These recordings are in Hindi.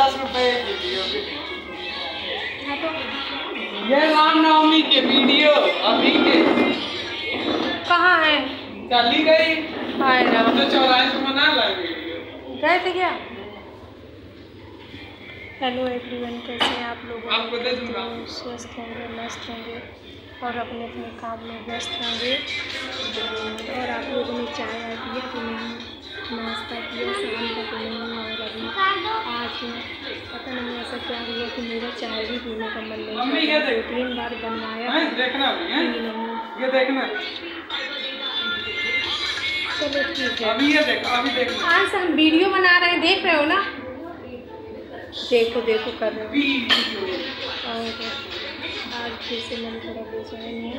50 रुपए वीडियो। ये रामनवमी के वीडियो अभी के कहाँ है? चली गई तो चौराहे से मना लगे गए थे क्या? हेलो एवरीवन, कैसे हैं आप लोग? आपको दे दूंगा। स्वस्थ होंगे, मस्त होंगे और अपने अपने काम में व्यस्त होंगे। और आप लोगों ने चाय वाय पिया कि नहीं, नाश्ता किया शाम का कि नहीं? और अभी आज पता नहीं ऐसा क्या हुआ कि मेरा चाय भी पीने का मन नहीं था। 2-3 बार बनवाया, देखना ये देखना। चलो ठीक है, अभी ये देखो, अभी देखो। आज हम वीडियो बना रहे हैं, देख रहे हो ना? देखो देखो कर रहे हो। और आज फिर से मन थोड़ा बेचैन है,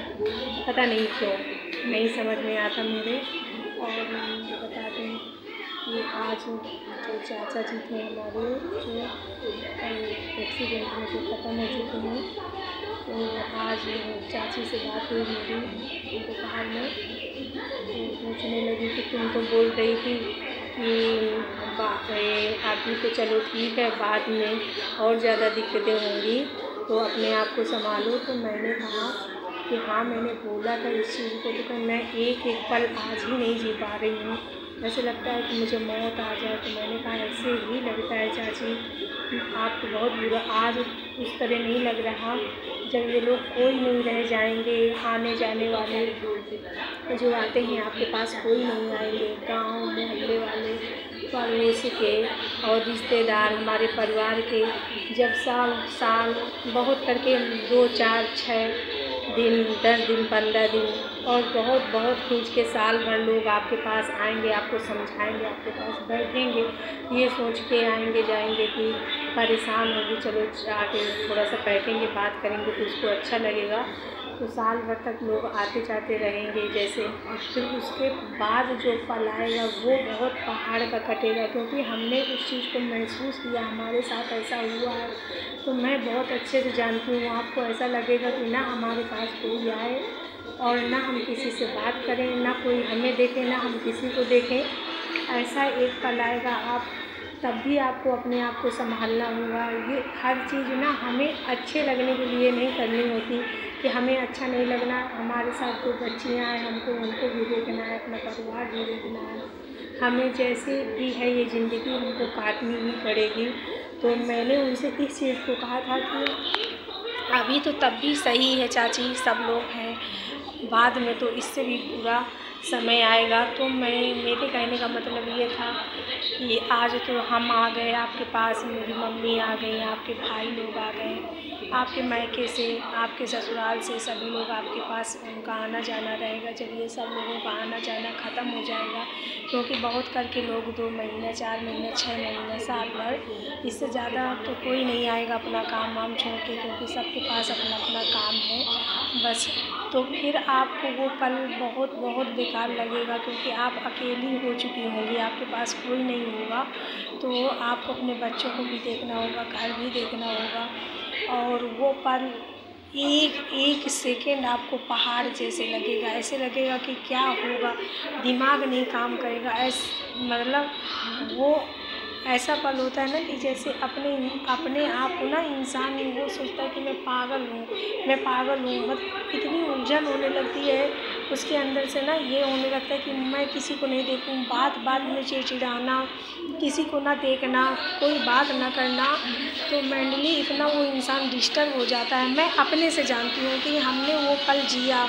पता नहीं क्यों, नहीं समझ में आता मेरे। और बताते हैं कि आज जो चाचा जी थे हमारे, जो एक्सीडेंट में जो ख़त्म हो चुके हैं, तो आज चाची से बात हुई मेरी दोपहर में। तो पूछने लगी कि तुम तो बोल रही थी कि अभी तो चलो ठीक है, बाद में और ज़्यादा दिक्कतें होंगी तो अपने आप को संभालो। तो मैंने कहा कि हाँ, मैंने बोला था इस चीज़ को, तो मैं एक पल आज ही नहीं जी पा रही हूँ। ऐसे लगता है कि मुझे मौत आ जाए। तो मैंने कहा ऐसे ही लगता है चाची, आप तो बहुत बुरा, आज उस तरह नहीं लग रहा जब ये लोग कोई नहीं रह जाएंगे। आने जाने वाले जो आते हैं आपके पास कोई नहीं आएंगे, गांव मोहल्ले वाले, पड़ोस के और रिश्तेदार हमारे परिवार के। जब साल बहुत करके 2, 4, 6 दिन, 10 दिन, 15 दिन और बहुत खींच के साल भर लोग आपके पास आएंगे, आपको समझाएंगे, आपके पास बैठेंगे, ये सोच के आएंगे जाएंगे कि परेशान होगी, चलो आके थोड़ा सा बैठेंगे, बात करेंगे तो उसको अच्छा लगेगा। तो साल भर तक लोग आते जाते रहेंगे जैसे। फिर उसके बाद जो पल आएगा वो बहुत पहाड़ का कटेगा, क्योंकि हमने उस चीज़ को महसूस किया, हमारे साथ ऐसा हुआ है। तो मैं बहुत अच्छे से जानती हूँ, आपको ऐसा लगेगा कि ना हमारे पास कोई आए और ना हम किसी से बात करें, ना कोई हमें देखे, ना हम किसी को देखें। ऐसा एक पल आएगा, आप तब भी आपको अपने आप को संभालना होगा। ये हर चीज़ ना हमें अच्छे लगने के लिए नहीं करनी होती कि हमें अच्छा नहीं लगना, हमारे साथ जो बच्चियाँ हैं उनको भी देखना है, अपना परिवार भी देखना है। हमें जैसे भी है ये ज़िंदगी हमको काटनी ही पड़ेगी। तो मैंने उनसे इस चीज़ को कहा था कि अभी तो तब भी सही है चाची, सब लोग हैं, बाद में तो इससे भी बुरा समय आएगा। तो मेरे कहने का मतलब ये था कि आज तो हम आ गए आपके पास, मेरी मम्मी आ गई, आपके भाई लोग आ गए, आपके मायके से, आपके ससुराल से सभी लोग आपके पास, उनका आना जाना रहेगा। जब ये सब लोगों का आना जाना ख़त्म हो जाएगा, क्योंकि बहुत करके लोग 2 महीने, 4 महीने, 6 महीने, साल भर, इससे ज़्यादा तो कोई नहीं आएगा अपना काम वाम छोड़ के, क्योंकि सबके पास अपना अपना काम है बस। तो फिर आपको वो पल बहुत बेकार लगेगा, क्योंकि आप अकेली हो चुकी होंगी, आपके पास कोई नहीं होगा। तो आपको अपने बच्चों को भी देखना होगा, घर भी देखना होगा। और वो पल एक सेकेंड आपको पहाड़ जैसे लगेगा, ऐसे लगेगा कि क्या होगा, दिमाग नहीं काम करेगा। मतलब वो ऐसा पल होता है ना कि जैसे अपने आप को ना इंसान वो सोचता है कि मैं पागल हूँ। मतलब इतनी उलझन होने लगती है उसके अंदर से ना, ये होने लगता है कि मैं किसी को नहीं देखूँ, बात में चिड़चिड़ाना, किसी को ना देखना, कोई बात ना करना। तो मेंटली इतना वो इंसान डिस्टर्ब हो जाता है। मैं अपने से जानती हूँ कि हमने वो पल जिया,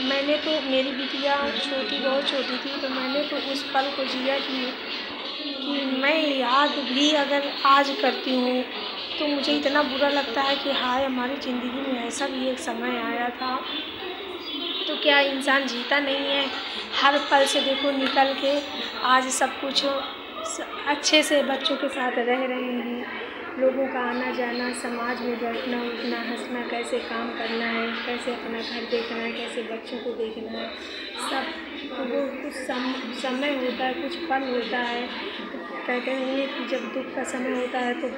मैंने तो, मेरी बिटिया बहुत छोटी थी, तो मैंने तो उस पल को जिया कि मैं याद भी अगर आज करती हूँ तो मुझे इतना बुरा लगता है कि हाय, हमारी ज़िंदगी में ऐसा भी एक समय आया था। तो क्या इंसान जीता नहीं है? हर पल से देखो निकल के आज सब कुछ अच्छे से बच्चों के साथ रह रहे हैं, लोगों का आना जाना, समाज में बैठना उठना, हंसना, कैसे काम करना है, कैसे अपना घर देखना है, कैसे बच्चों को देखना है, सब वो कुछ समय होता है, कुछ पल होता है। कहते हैं कि जब दुख का समय होता है तो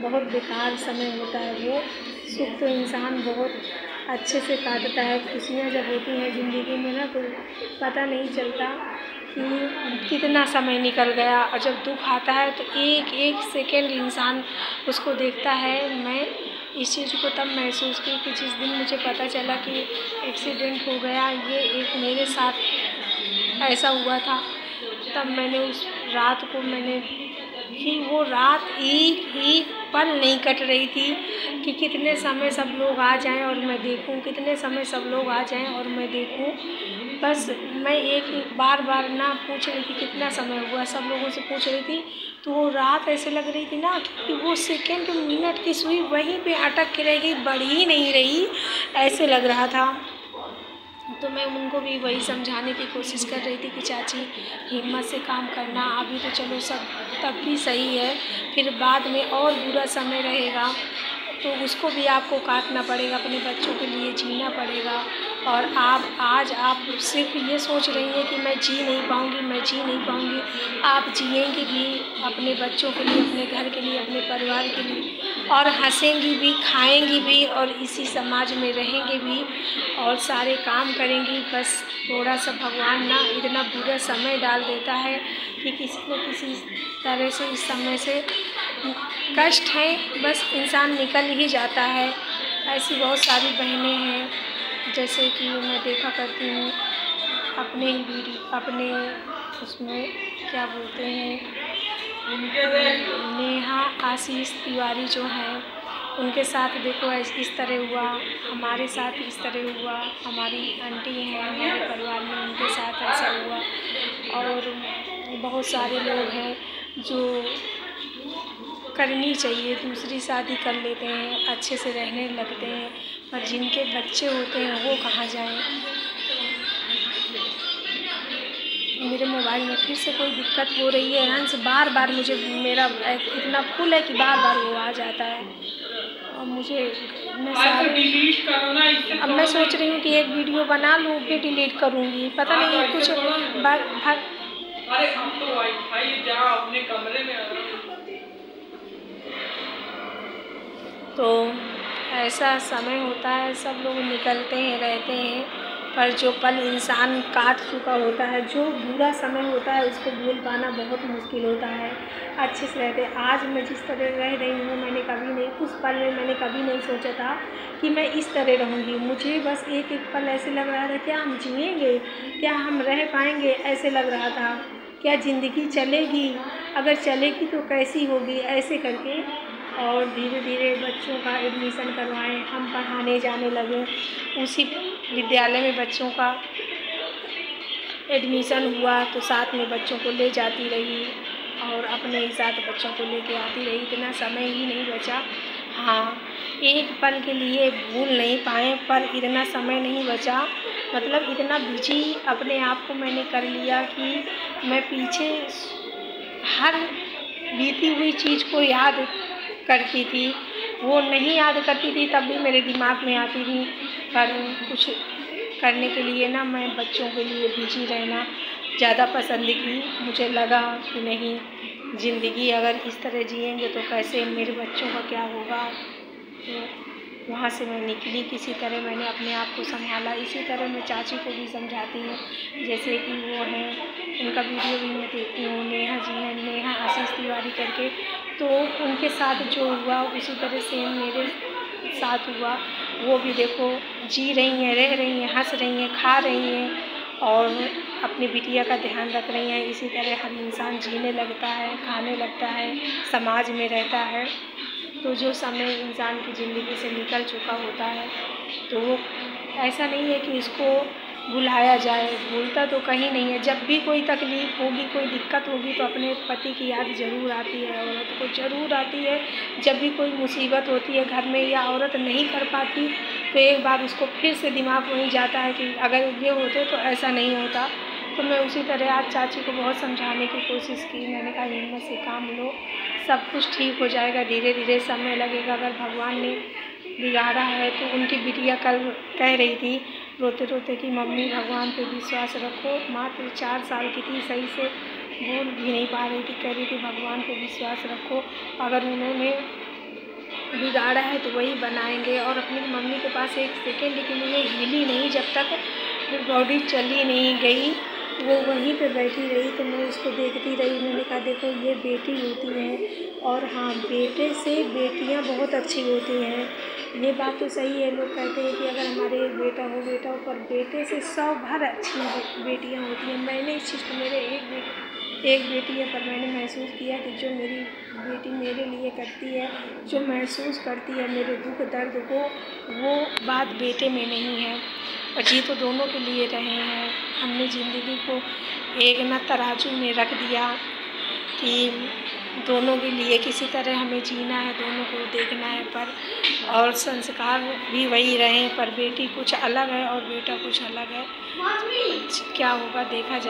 बहुत बेकार समय होता है। वो सुख तो इंसान बहुत अच्छे से काटता है। खुशियाँ जब होती हैं ज़िंदगी में ना, तो पता नहीं चलता कि कितना समय निकल गया। और जब दुख आता है तो एक एक सेकेंड इंसान उसको देखता है। मैं इस चीज़ को तब महसूस की कि जिस दिन मुझे पता चला कि एक्सीडेंट हो गया, ये एक मेरे साथ ऐसा हुआ था, तब मैंने उस रात को कि वो रात एक एक पल नहीं कट रही थी कि कितने समय सब लोग आ जाएं और मैं देखूं, कितने समय सब लोग आ जाएं और मैं देखूं। बस मैं एक बार ना पूछ रही थी कितना समय हुआ, सब लोगों से पूछ रही थी। तो वो रात ऐसे लग रही थी ना कि वो सेकेंड मिनट की सुई वहीं पे अटक के रह गई, बढ़ ही नहीं रही, ऐसे लग रहा था। तो मैं उनको भी वही समझाने की कोशिश कर रही थी कि चाची हिम्मत से काम करना, अभी तो चलो सब तब भी सही है, फिर बाद में और बुरा समय रहेगा तो उसको भी आपको काटना पड़ेगा, अपने बच्चों के लिए जीना पड़ेगा। और आज आप सिर्फ ये सोच रही हैं कि मैं जी नहीं पाऊँगी, आप जिएंगी भी अपने बच्चों के लिए, अपने घर के लिए, अपने परिवार के लिए, और हंसेंगी भी, खाएंगी भी, और इसी समाज में रहेंगे भी और सारे काम करेंगी। बस थोड़ा सा भगवान ना इतना बुरा समय डाल देता है कि किसी न किसी तरह से इस समय से कष्ट है, बस इंसान निकल ही जाता है। ऐसी बहुत सारी बहनें हैं, जैसे कि मैं देखा करती हूँ अपने उसमें क्या बोलते हैं, नेहा आशीष तिवारी जो हैं, उनके साथ देखो इस तरह हुआ, हमारे साथ इस तरह हुआ, हमारी आंटी हैं हमारे परिवार में, उनके साथ ऐसा हुआ। और बहुत सारे लोग हैं जो करनी चाहिए, दूसरी शादी कर लेते हैं, अच्छे से रहने लगते हैं, पर जिनके बच्चे होते हैं वो कहाँ जाएं। मेरे मोबाइल में फिर से कोई दिक्कत हो रही है हंस, बार मुझे मेरा इतना फुल है कि बार वो आ जाता है। और मुझे अब मैं सोच रही हूँ कि एक वीडियो बना लूँ, फिर डिलीट करूँगी, पता नहीं कुछ अरे हम तो वाईफाई जाओ अपने कमरे में। तो ऐसा समय होता है, सब लोग निकलते हैं, रहते हैं, पर जो पल इंसान काट चुका होता है, जो बुरा समय होता है, उसको भूल पाना बहुत मुश्किल होता है। अच्छे से रहते, आज मैं जिस तरह रह रही हूँ, मैंने कभी नहीं, उस पल में मैंने कभी नहीं सोचा था कि मैं इस तरह रहूँगी। मुझे बस एक एक पल ऐसे लग रहा था, क्या हम जिएंगे, क्या हम रह पाएंगे, ऐसे लग रहा था। क्या ज़िंदगी चलेगी, अगर चलेगी तो कैसी होगी, ऐसे करके। और धीरे धीरे बच्चों का एडमिशन करवाएं, हम पढ़ाने जाने लगे। उसी विद्यालय में बच्चों का एडमिशन हुआ तो साथ में बच्चों को ले जाती रही और अपने ही साथ बच्चों को लेके आती रही। इतना समय ही नहीं बचा, हाँ एक पल के लिए भूल नहीं पाए, पर इतना समय नहीं बचा, मतलब इतना बिजी अपने आप को मैंने कर लिया कि मैं पीछे हर बीती हुई चीज़ को याद करती थी, वो नहीं याद करती थी तब भी मेरे दिमाग में आती थी, पर कुछ करने के लिए ना मैं बच्चों के लिए बिजी रहना ज़्यादा पसंद की। मुझे लगा कि नहीं, ज़िंदगी अगर इस तरह जिएंगे तो कैसे, मेरे बच्चों का क्या होगा। तो वहाँ से मैं निकली, किसी तरह मैंने अपने आप को संभाला। इसी तरह मैं चाची को भी समझाती हूँ, जैसे कि वो हैं, उनका वीडियो भी मैं देखती हूँ, नेहा जी हैं, नेहा आशीष तिवारी करके, तो उनके साथ जो हुआ उसी तरह से मेरे साथ हुआ। वो भी देखो जी रही हैं, रह रही हैं, हंस रही हैं, खा रही हैं और अपनी बिटिया का ध्यान रख रही हैं। इसी तरह हर इंसान जीने लगता है, खाने लगता है, समाज में रहता है। तो जो समय इंसान की ज़िंदगी से निकल चुका होता है तो वो ऐसा नहीं है कि इसको भुलाया जाए, भूलता तो कहीं नहीं है। जब भी कोई तकलीफ़ होगी, कोई दिक्कत होगी तो अपने पति की याद ज़रूर आती है, औरत को ज़रूर आती है। जब भी कोई मुसीबत होती है घर में या औरत नहीं कर पाती तो एक बार उसको फिर से दिमाग वहीं जाता है कि अगर ये होते तो ऐसा नहीं होता। तो मैं उसी तरह आज चाची को बहुत समझाने की कोशिश की। मैंने कहा हिम्मत से काम लो, सब कुछ ठीक हो जाएगा, धीरे धीरे समय लगेगा। अगर भगवान ने बिगाड़ा है तो उनकी बिटिया कल कह रही थी रोते रोते कि मम्मी भगवान पे विश्वास रखो। मात्र 4 साल की थी, सही से बोल भी नहीं पा रही थी, कह रही थी भगवान पे विश्वास रखो, अगर उन्होंने बिगाड़ा है तो वही बनाएंगे। और अपनी मम्मी के पास एक सेकेंड के लिए हिली नहीं, जब तक बॉडी चली नहीं गई वो वहीं पे बैठी रही तो मैं उसको देखती रही। मैंने कहा देखो ये बेटी होती है, और हाँ बेटे से बेटियां बहुत अच्छी होती हैं। ये बात तो सही है, लोग कहते हैं कि अगर हमारे एक बेटा हो पर बेटे से 100 भर अच्छी बेटियां होती हैं। मैंने इस चीज़ को, मेरे एक बेटी है, पर मैंने महसूस किया कि जो मेरी बेटी मेरे लिए करती है, जो महसूस करती है मेरे दुख दर्द को, वो बात बेटे में नहीं है। और जी तो दोनों के लिए रहे हैं। हमने ज़िंदगी को एक न तराजू में रख दिया कि दोनों के लिए किसी तरह हमें जीना है, दोनों को देखना है, पर और संस्कार भी वही रहे, पर बेटी कुछ अलग है और बेटा कुछ अलग है। क्या होगा देखा जाए।